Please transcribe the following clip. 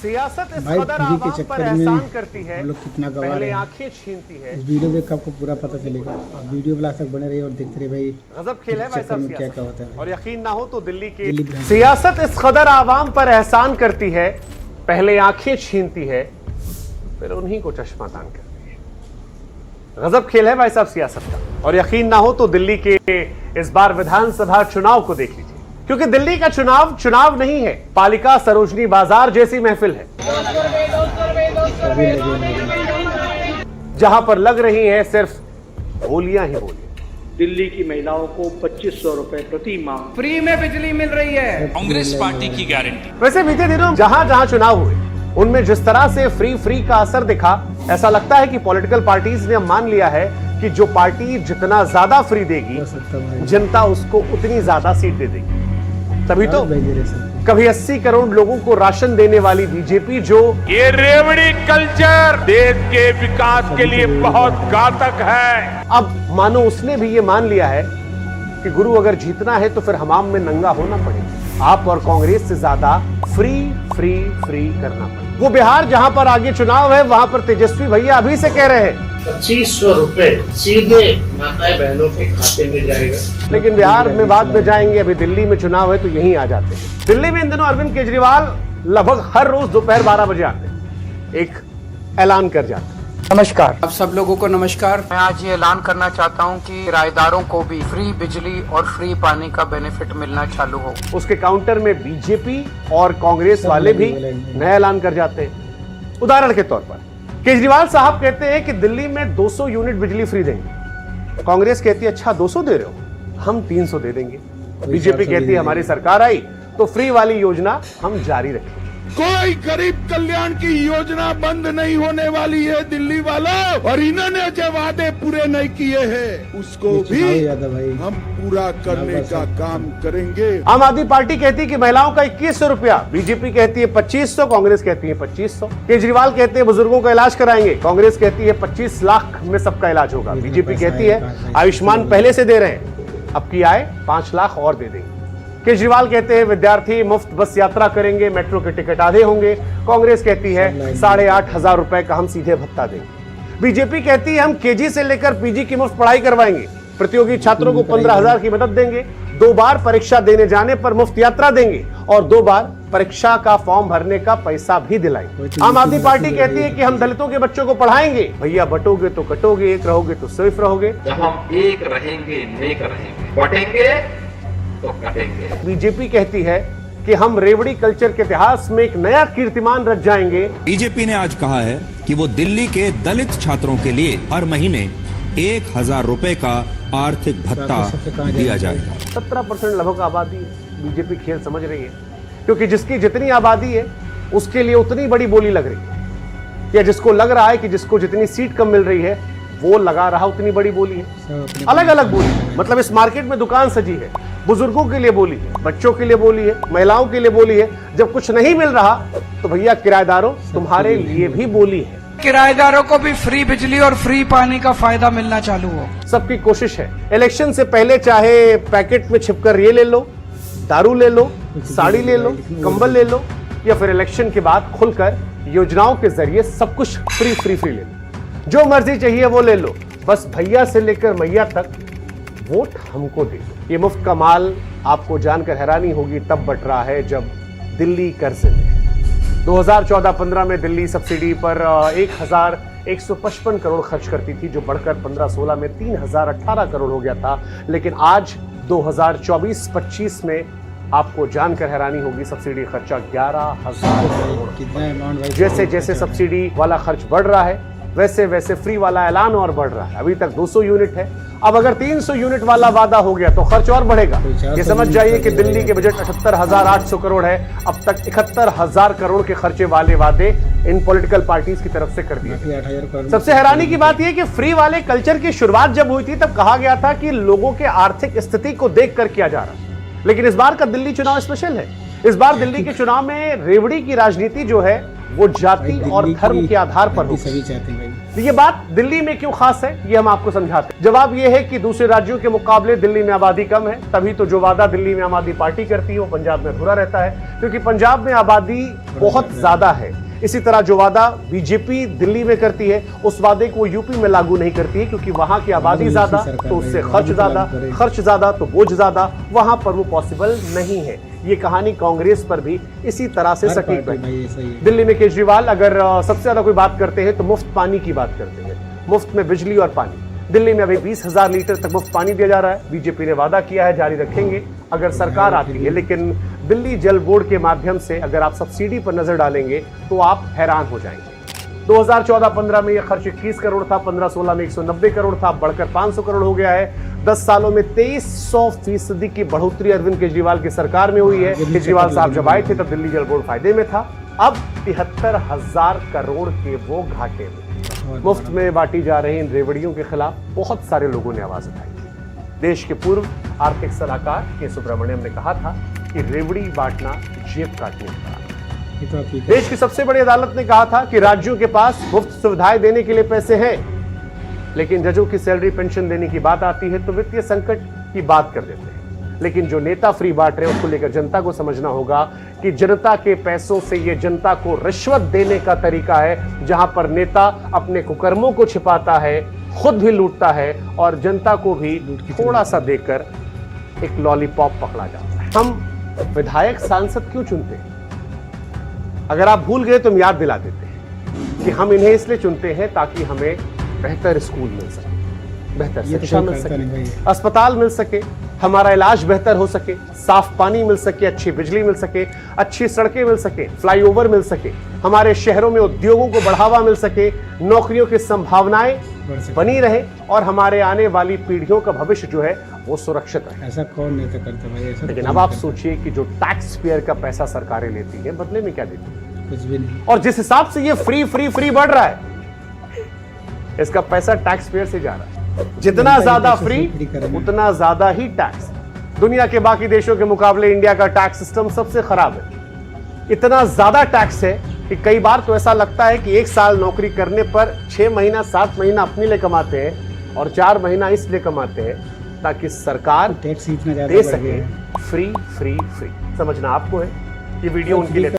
सियासत इस भाई कदर फ्री के आवाम पर चक्कर एहसान में करती है, हम लोग कितना गवा पहले रहे हैं। आंखें छीनती है। इस वीडियो देख आपको पूरा पता चलेगा। वीडियो ब्लॉग तक बने रहिए और देखते रहिए भाई गजब खेल है भाई चक्कर साहब में क्या क्या होता सियासत। है। और यकीन ना हो तो दिल्ली के दिल्ली ब्रांड। सियासत इस कदर आवाम पर एहसान करती है, पहले आंखें छीनती है, फिर उन्हीं को चश्मा दान करती है। गजब खेल है भाई साहब सियासत का। और यकीन ना हो तो दिल्ली के इस बार विधानसभा चुनाव को देख लीजिए, क्योंकि दिल्ली का चुनाव नहीं है, पालिका सरोजनी बाजार जैसी महफिल है, जहां पर लग रही हैं सिर्फ बोलियां ही बोलियां। दिल्ली की महिलाओं को 2500 रुपए प्रति माह फ्री में बिजली मिल रही है। कांग्रेस पार्टी की गारंटी। वैसे बीते दिनों जहां जहां चुनाव हुए उनमें जिस तरह से फ्री का असर दिखा, ऐसा लगता है कि पॉलिटिकल पार्टीज ने मान लिया है कि जो पार्टी जितना ज्यादा फ्री देगी जनता उसको उतनी ज्यादा सीट दे देगी। तभी तो कभी 80 करोड़ लोगों को राशन देने वाली बीजेपी, जो ये रेवड़ी कल्चर देश के विकास के लिए बहुत घातक है, अब मानो उसने भी ये मान लिया है कि गुरु अगर जीतना है तो फिर हमाम में नंगा होना पड़ेगा। आप और कांग्रेस से ज्यादा फ्री करना पड़ेगा। वो बिहार जहां पर आगे चुनाव है वहां पर तेजस्वी भैया अभी से कह रहे हैं 2500 रुपए सीधे माताएं बहनों के खाते में जाएगा। लेकिन बिहार में बाद में जाएंगे, अभी दिल्ली में चुनाव है तो यहीं आ जाते हैं। दिल्ली में इन दिनों अरविंद केजरीवाल लगभग हर रोज दोपहर 12 बजे आते हैं, एक ऐलान कर जाते हैं। नमस्कार आप सब लोगों को नमस्कार। मैं आज ये ऐलान करना चाहता हूँ कि किराएदारों को भी फ्री बिजली और फ्री पानी का बेनिफिट मिलना चालू हो। उसके काउंटर में बीजेपी और कांग्रेस वाले भी नया ऐलान कर जाते हैं। उदाहरण के तौर पर केजरीवाल साहब कहते हैं कि दिल्ली में 200 यूनिट बिजली फ्री देंगे। कांग्रेस कहती है अच्छा 200 दे रहे हो, हम 300 दे देंगे। बीजेपी कहती है हमारी सरकार आई तो फ्री वाली योजना हम जारी रखेंगे। कोई गरीब कल्याण की योजना बंद नहीं होने वाली है दिल्ली वालों, और इन्होंने जो वादे पूरे नहीं किए हैं उसको भी हम पूरा करने का काम करेंगे। आम आदमी पार्टी कहती है कि महिलाओं का 2100 रुपया, बीजेपी कहती है 2500, कांग्रेस कहती है 2500। केजरीवाल कहते हैं बुजुर्गों का इलाज कराएंगे, कांग्रेस कहती है 25 लाख में सबका इलाज होगा। बीजेपी कहती है आयुष्मान पहले से दे रहे हैं, अब की आए 5 लाख और दे देंगे। केजरीवाल कहते हैं विद्यार्थी मुफ्त बस यात्रा करेंगे, मेट्रो के टिकट आधे होंगे। कांग्रेस कहती है 8,500 रुपए का हम सीधे भत्ता देंगे। बीजेपी कहती है हम केजी से लेकर पीजी की मुफ्त पढ़ाई करवाएंगे, प्रतियोगी छात्रों को 15,000 की मदद देंगे, 2 बार परीक्षा देने जाने पर मुफ्त यात्रा देंगे और 2 बार परीक्षा का फॉर्म भरने का पैसा भी दिलाएंगे। आम आदमी पार्टी कहती है कि हम दलितों के बच्चों को पढ़ाएंगे, भैया बटोगे तो कटोगे, एक रहोगे तो सिर्फ रहोगे। जब हम एक रहेंगे नेक रहेंगे, बटेंगे तो कटेंगे। बीजेपी कहती है कि हम रेवड़ी कल्चर के इतिहास में एक नया कीर्तिमान रच जाएंगे। बीजेपी ने आज कहा है कि वो दिल्ली के दलित छात्रों के लिए हर महीने 1,000 रुपए का आर्थिक भत्ता दिया जाएगा। 17% लगभग आबादी है। बीजेपी खेल समझ रही है, क्योंकि जिसकी जितनी आबादी है उसके लिए उतनी बड़ी बोली लग रही है, या जिसको लग रहा है कि जिसको जितनी सीट कम मिल रही है वो लगा रहा उतनी बड़ी बोली है। अलग अलग बोली, मतलब इस मार्केट में दुकान सजी है, बुजुर्गों के लिए बोली है, बच्चों के लिए बोली है, महिलाओं के लिए बोली है। जब कुछ नहीं मिल रहा तो भैया किराएदारों तुम्हारे लिए भी बोली है। किराएदारों को भी फ्री बिजली और फ्री पानी का फायदा मिलना चालू हो। सबकी कोशिश है इलेक्शन से पहले चाहे पैकेट में छिपकर ये ले लो, दारू ले लो, साड़ी ले लो, कंबल ले लो, या फिर इलेक्शन के बाद खुलकर योजनाओं के जरिए सब कुछ फ्री ले लो, जो मर्जी चाहिए वो ले लो, बस भैया से लेकर मैया तक वोट हमको दे दो। ये मुफ्त का माल आपको जानकर हैरानी होगी तब बट रहा है जब दिल्ली कर्ज में है। 2014-15 में दिल्ली सब्सिडी पर 1,155 करोड़ खर्च करती थी, जो बढ़कर 15-16 में 3,018 करोड़ हो गया था। लेकिन आज 2024-25 में आपको जानकर हैरानी होगी सब्सिडी खर्चा 11,000 करोड़। जैसे जैसे सब्सिडी वाला खर्च बढ़ रहा है वैसे वैसे फ्री वाला ऐलान और बढ़ रहा है। अभी तक 200 यूनिट है, अब अगर 300 यूनिट वाला वादा हो गया तो खर्च और बढ़ेगा। ये समझ जाइए कि दिल्ली के बजट 78,800 करोड़ है, अब तक 71,000 करोड़ के खर्चे वाले वादे इन पॉलिटिकल पार्टीज की तरफ से कर दिए। सबसे हैरानी की बात यह कि फ्री वाले कल्चर की शुरुआत जब हुई थी तब कहा गया था कि लोगों के आर्थिक स्थिति को देखकर किया जा रहा, लेकिन इस बार का दिल्ली चुनाव स्पेशल है। इस बार दिल्ली के चुनाव में रेवड़ी की राजनीति जो है वो जाति और धर्म के आधार पर होगी। सभी चाहते हैं भाई। तो ये बात दिल्ली में क्यों खास है, ये हम आपको समझाते हैं। जवाब ये है कि दूसरे राज्यों के मुकाबले दिल्ली में आबादी कम है, तभी तो जो वादा दिल्ली में आम आदमी पार्टी करती है वो पंजाब में अधूरा रहता है, क्योंकि पंजाब में आबादी बहुत ज्यादा है। इसी तरह जो वादा बीजेपी दिल्ली में करती है उस वादे को यूपी में लागू नहीं करती है, क्योंकि वहां की आबादी ज्यादा तो उससे खर्च ज्यादा तो बोझ ज्यादा, वहां पर वो पॉसिबल नहीं है। ये कहानी कांग्रेस पर भी इसी तरह से सटीक बैठी। दिल्ली में केजरीवाल अगर सबसे ज्यादा कोई बात करते हैं तो मुफ्त पानी की बात करते हैं, मुफ्त में बिजली और पानी। दिल्ली में अभी 20,000 लीटर तक मुफ्त पानी दिया जा रहा है। बीजेपी ने वादा किया है जारी रखेंगे अगर सरकार आती है, लेकिन दिल्ली जल बोर्ड के माध्यम से अगर आप सब्सिडी पर नजर डालेंगे तो आप हैरान हो जाएंगे। 2014-15 में यह खर्च 21 करोड़ था, 15-16 में 190 करोड़ था, बढ़कर 500 करोड़ हो गया है। 10 सालों में 2300% की बढ़ोतरी अरविंद केजरीवाल की सरकार में हुई है। केजरीवाल साहब जब आए थे तब दिल्ली जल बोर्ड फायदे में था, अब 73,000 करोड़ के वो घाटे में। मुफ्त में बांटी जा रही इन रेवड़ियों के खिलाफ बहुत सारे लोगों ने आवाज उठाई थी। देश के पूर्व आर्थिक सलाहकार के सुब्रमण्यम ने कहा था कि रेवड़ी बांटना जेब काटने का। देश की सबसे बड़ी अदालत ने कहा था कि राज्यों के पास मुफ्त सुविधाएं देने के लिए पैसे हैं, लेकिन जजों की सैलरी पेंशन देने की बात आती है तो वित्तीय संकट की बात कर देते हैं। लेकिन जो नेता फ्री बांट रहे हैं उसको लेकर जनता को समझना होगा कि जनता के पैसों से ये जनता को रिश्वत देने का तरीका है, जहां पर नेता अपने कुकर्मों को छिपाता है, खुद भी लूटता है और जनता को भी थोड़ा सा देकर एक लॉलीपॉप पकड़ा जाता है। हम विधायक सांसद क्यों चुनते हैं? अगर आप भूल गए तो हम याद दिला देते हैं कि हम इन्हें इसलिए चुनते हैं ताकि हमें बेहतर स्कूल मिल सके, बेहतर शिक्षा मिल सके, अस्पताल मिल सके, हमारा इलाज बेहतर हो सके, साफ पानी मिल सके, अच्छी बिजली मिल सके, अच्छी सड़कें मिल सके, फ्लाईओवर मिल सके, हमारे शहरों में उद्योगों को बढ़ावा मिल सके, नौकरियों की संभावनाएं बनी रहे और हमारे आने वाली पीढ़ियों का भविष्य जो है वो सुरक्षित रहे। ऐसा कौन नेता करता भाई? ऐसा लेकिन अब आप सोचिए कि जो टैक्स पेयर का पैसा सरकारें लेती है बदले में क्या देती है? कुछ भी नहीं। और जिस हिसाब से ये फ्री बढ़ रहा है, इसका पैसा टैक्स पेयर से जा रहा है। जितना ज्यादा फ्री उतना ज्यादा ही टैक्स। दुनिया के बाकी देशों के मुकाबले इंडिया का टैक्स सिस्टम सबसे खराब है। इतना ज्यादा टैक्स है कि कई बार तो ऐसा लगता है कि 1 साल नौकरी करने पर 6 महीना 7 महीना अपने लिए कमाते हैं और 4 महीना इसलिए कमाते हैं ताकि सरकार टैक्स इतना दे सके। फ्री समझना आपको है, ये वीडियो उनके लिए